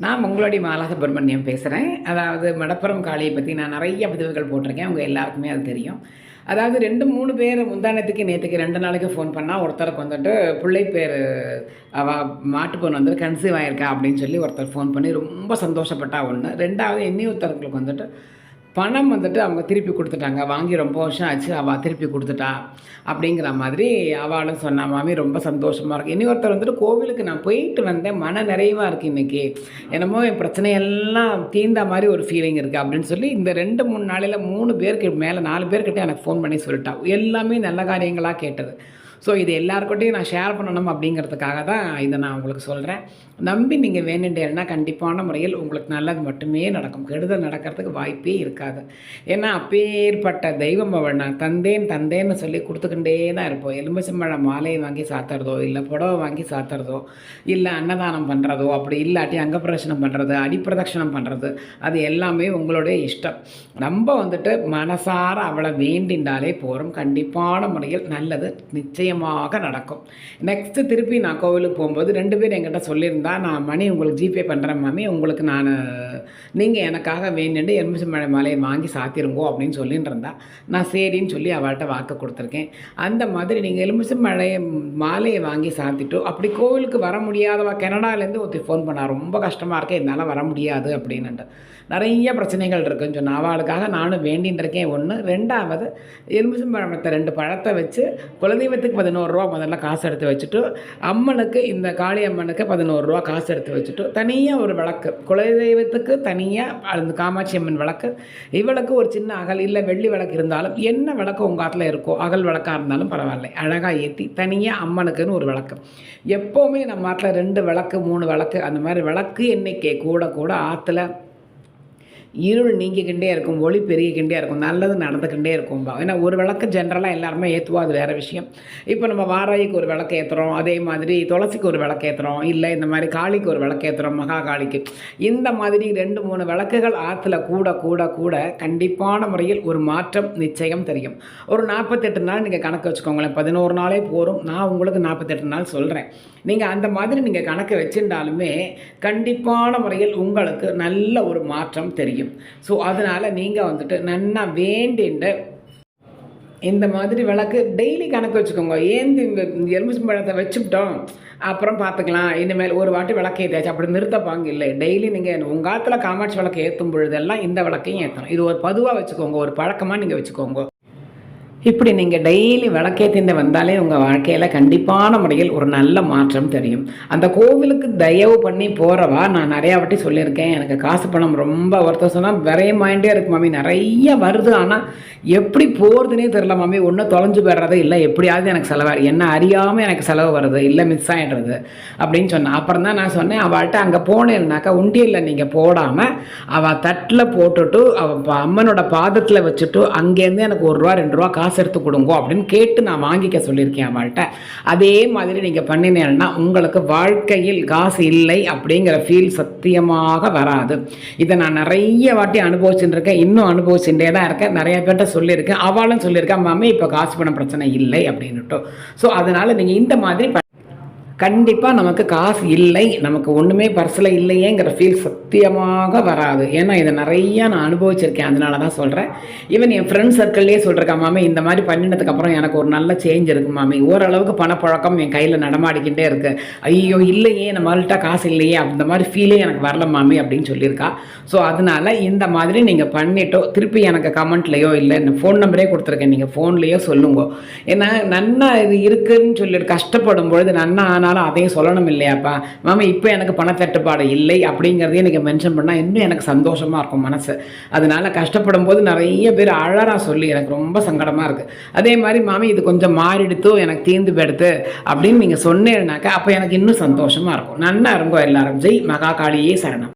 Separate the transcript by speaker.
Speaker 1: நான் உங்களுடைய மாலா சுப்பிரமணியம் பேசுகிறேன். அதாவது மடப்புறம் காளியை பற்றி நான் நிறைய பதிவுகள் போட்டிருக்கேன். உங்கள் எல்லாருக்குமே அது தெரியும். அதாவது 2, 3 பேர் முந்தானத்துக்கு நேற்றுக்கு 2 நாளைக்கு ஃபோன் பண்ணால் ஒருத்தருக்கு வந்துட்டு பிள்ளை பேர் மாட்டு பொண்ணு வந்துட்டு கன்சீவ் ஆகிருக்கா அப்படின்னு சொல்லி ஒருத்தர் ஃபோன் பண்ணி ரொம்ப சந்தோஷப்பட்டா ஒன்று. 2வது இன்னொருத்தருக்கு வந்துட்டு பணம் வந்துட்டு அவங்க திருப்பி கொடுத்துட்டாங்க. வாங்கி ரொம்ப வருஷம் ஆச்சு, அவள் திருப்பி கொடுத்துட்டா அப்படிங்கிற மாதிரி அவளும் சொன்னா. மாமி ரொம்ப சந்தோஷமாக இருக்குது. இன்னொருத்தர் வந்துட்டு கோவிலுக்கு நான் போயிட்டு வந்தேன், மன நிறைவாக இருக்குது இன்றைக்கி, என்னமோ என் பிரச்சனையெல்லாம் தீர்ந்த மாதிரி ஒரு ஃபீலிங் இருக்குது அப்படின்னு சொல்லி இந்த 2-3 நாளையில் 3 பேருக்கு மேலே 4 பேர்கிட்ட எனக்கு ஃபோன் பண்ணி சொல்லிட்டா. எல்லாமே நல்ல காரியங்களாக கேட்டது. ஸோ இது எல்லாருக்கிட்டையும் நான் ஷேர் பண்ணணும் அப்படிங்கிறதுக்காக தான் இதை நான் உங்களுக்கு சொல்கிறேன். நம்பி நீங்கள் வேணுண்டேன்னா கண்டிப்பான முறையில் உங்களுக்கு நல்லது மட்டுமே நடக்கும். கெடுதல் நடக்கிறதுக்கு வாய்ப்பே இருக்காது. ஏன்னா அப்பேற்பட்ட தெய்வம் அவள் நான் தந்தேன்னு சொல்லி கொடுத்துக்கிட்டே தான் இருப்போம். எலுமிச்சம்பழம் மாலையை வாங்கி சாத்துறதோ, இல்லை புடவை வாங்கி சாத்துறதோ, இல்லை அன்னதானம் பண்ணுறதோ, அப்படி இல்லாட்டி அங்கப்பிரதட்சணம் பண்ணுறது, அடிப்பிரதட்சணம் பண்ணுறது, அது எல்லாமே உங்களுடைய இஷ்டம். நம்ம வந்துட்டு மனசார அவளை வேண்டின்றாலே போகிறோம். கண்டிப்பான முறையில் நல்லது நிச்சயமாக நடக்கும். நெக்ஸ்ட்டு திருப்பி நான் கோவிலுக்கு போகும்போது 2 பேர் என்கிட்ட சொல்லியிருந்தா, நான் மணி உங்களுக்கு ஜிபே பண்ணுறேன் மாமி, உங்களுக்கு நீங்கள் எனக்காக வேண்டிட்டு எலுமிச்சம்பழம் மாலையை வாங்கி சாத்திருங்கோ அப்படின்னு சொல்லிட்டு இருந்தா. நான் சரின்னு சொல்லி அவள்கிட்ட வாக்கு கொடுத்துருக்கேன். அந்த மாதிரி நீங்கள் எலுமிச்சம்பழம் மாலையை வாங்கி சாத்திட்டோ, அப்படி கோவிலுக்கு வர முடியாதவா கனடாலேருந்து ஒருத்தர் ஃபோன் பண்ணா, ரொம்ப கஷ்டமாக இருக்கேன், என்னால் வர முடியாது அப்படின்னுட்டு. நிறைய பிரச்சனைகள் இருக்குன்னு சொன்னால் அவளுக்காக நானும் வேண்டின்னு இருக்கேன். 1. 2வது எலுமிச்சம்பழத்தை 2 பழத்தை வச்சு குலதெய்வத்துக்கு 11 ரூபா முதல்ல காசு எடுத்து வச்சுட்டு, அம்மனுக்கு இந்த காளி அம்மனுக்கு 11 ரூபா காசு எடுத்து வச்சுட்டு, தனியாக ஒரு விளக்கு, குலதெய்வத்துக்கு தனியாக அந்த காமாட்சி அம்மன் விளக்கு, இவளுக்கு ஒரு சின்ன அகல் இல்லை வெள்ளி விளக்கு இருந்தாலும், என்ன விளக்கு உங்கள் ஆத்தில் இருக்கோ அகல் விளக்காக இருந்தாலும் பரவாயில்லை, அழகாக ஏற்றி தனியாக அம்மனுக்குன்னு ஒரு விளக்கு. எப்போவுமே நம்ம ஆத்தில் 2 விளக்கு 3 விளக்கு அந்த மாதிரி விளக்கு எண்ணிக்கை கூட ஆற்றுல இருள் நீங்கிக்கிண்டே இருக்கும், ஒளி பெருகிக்கிண்டே இருக்கும், நல்லது நடந்துக்கிண்டே இருக்கும்பா. ஏன்னா ஒரு விளக்கு ஜென்ரலாக எல்லாருமே ஏற்றுவோம், அது வேறு விஷயம். இப்போ நம்ம வாராய்க்கு ஒரு விளக்கு ஏற்றுறோம், அதே மாதிரி துளசிக்கு ஒரு விளக்கு ஏற்றுறோம், இல்லை இந்த மாதிரி காளிக்கு ஒரு விளக்கு ஏற்றுறோம், மகா காளிக்கு. இந்த மாதிரி 2-3 விளக்குகள் ஆற்றுல கூட கண்டிப்பான முறையில் ஒரு மாற்றம் நிச்சயம் தெரியும். ஒரு 48 நாள் நீங்கள் கணக்கு வச்சுக்கோங்களேன். 11 நாளே போகும், நான் உங்களுக்கு 48 நாள் சொல்கிறேன். நீங்கள் அந்த மாதிரி நீங்கள் கணக்கு வச்சுட்டாலுமே கண்டிப்பான முறையில் உங்களுக்கு நல்ல ஒரு மாற்றம் தெரியும். ஸோ அதனால் நீங்கள் வந்துட்டு நன்னா வேண்டிண்டு இந்த மாதிரி விளக்கு டெய்லி கணக்கு வச்சுக்கோங்க. ஏந்து இந்த எலுமிச்சம்பழத்தை வச்சுக்கிட்டோம் அப்புறம் பார்த்துக்கலாம், இனிமேல் ஒரு வாட்டி விளக்கு ஏற்றாச்சு அப்படி நிறுத்தப்பாங்க இல்லை. டெய்லி நீங்கள் உங்கள் ஆற்றுல காமாட்சி விளக்கு ஏற்றும் பொழுதெல்லாம் இந்த விளக்கையும் ஏற்றணும். இது ஒரு பதுவாக வச்சுக்கோங்க, ஒரு பழக்கமாக நீங்கள் வச்சுக்கோங்க. இப்படி நீங்கள் டெய்லி விளக்கேற்றிட்டு வந்தாலே உங்கள் வாழ்க்கையில் கண்டிப்பான முறையில் ஒரு நல்ல மாற்றம் தெரியும். அந்த கோவிலுக்கு தயவு பண்ணி போகிறவா நான் நிறையா வாட்டி சொல்லியிருக்கேன், எனக்கு காசு பணம் ரொம்ப ஒருத்தர் சொன்னால் விரயமாயிட்டே இருக்கு மாமி, நிறைய வருது, ஆனால் எப்படி போகிறதுனே தெரில மாமி, ஒன்று தொலைஞ்சு போடுறது, இல்லை எப்படியாவது எனக்கு செலவாக என்ன அறியாமல் எனக்கு செலவு வருது, இல்லை மிஸ் ஆகிடுறது அப்படின்னு சொன்னேன். அப்புறம் தான் நான் சொன்னேன், அவள்கிட்ட அங்கே போனேன்னாக்கா உண்டியலில் நீங்கள் போடாமல் அவள் தட்டில் போட்டுட்டு அவள் அம்மனோட பாதத்தில் வச்சுட்டு அங்கேருந்து எனக்கு 1 ரூபா 2 ரூபா காசு எடுத்து கொடுங்கோ அப்படின்னு கேட்டு நான் வாங்கிக்க சொல்லியிருக்கேன் அவள்கிட்ட. அதே மாதிரி நீங்கள் பண்ணினேன்னா உங்களுக்கு வாழ்க்கையில் காசு இல்லை அப்படிங்கிற ஃபீல் சத்தியமாக வராது. இதை நான் நிறைய வாட்டி அனுபவிச்சுட்டு இருக்கேன், இன்னும் அனுபவிச்சுட்டே தான் இருக்கேன். நிறைய பேர்ட்ட சொல்லியிருக்கேன், அவளும் சொல்லியிருக்கேன், மாமி இப்போ காசு பணம் பிரச்சனை இல்லை அப்படின்னுட்டோம். ஸோ அதனால் நீங்கள் இந்த மாதிரி கண்டிப்பாக நமக்கு காசு இல்லை, நமக்கு ஒன்றுமே பர்ஸில் இல்லையேங்கிற ஃபீல் சத்தியமாக வராது. ஏன்னா இதை நிறையா நான் அனுபவிச்சிருக்கேன், அதனால தான் சொல்கிறேன். ஈவன் என் ஃப்ரெண்ட்ஸ் சர்க்கிள்லேயே சொல்கிறேன், மாமி இந்த மாதிரி பண்ணினதுக்கப்புறம் எனக்கு ஒரு நல்ல சேஞ்ச் இருக்குது மாமி, ஓரளவுக்கு பணப்பழக்கம் என் கையில் நடமாடிக்கிட்டே இருக்குது, ஐயோ இல்லையே நம்மள்கிட்ட காசு இல்லையே அந்த மாதிரி ஃபீலே எனக்கு வரல மாமி அப்படின்னு சொல்லியிருக்கா. ஸோ அதனால் இந்த மாதிரி நீங்கள் பண்ணிட்டோ திருப்பி எனக்கு கமெண்ட்லேயோ இல்லை ஃபோன் நம்பரே கொடுத்துருக்கேன், நீங்கள் ஃபோன்லேயோ சொல்லுங்க. ஏன்னா நன்னா இது இருக்குதுன்னு சொல்லிட்டு கஷ்டப்படும் பொழுது நன்னா அதையும் சொல்லணும் இல்லையாப்பா மாமா, இப்போ எனக்கு பணத்தட்டுப்பாடு இல்லை அப்படிங்கிறதையும் நீங்கள் மென்ஷன் பண்ணால் இன்னும் எனக்கு சந்தோஷமாக இருக்கும் மனசு. அதனால் கஷ்டப்படும் போது நிறைய பேர் அழறா சொல்லி எனக்கு ரொம்ப சங்கடமாக இருக்குது. அதே மாதிரி மாமி இது கொஞ்சம் மாறிடுத்து எனக்கு தீர்ந்து போயிடுத்து அப்படின்னு நீங்கள் சொன்னேன்னாக்கா அப்போ எனக்கு இன்னும் சந்தோஷமாக இருக்கும். நன்னா இருங்கோ எல்லாரும். ஜெய் மகா காளியே சரணம்.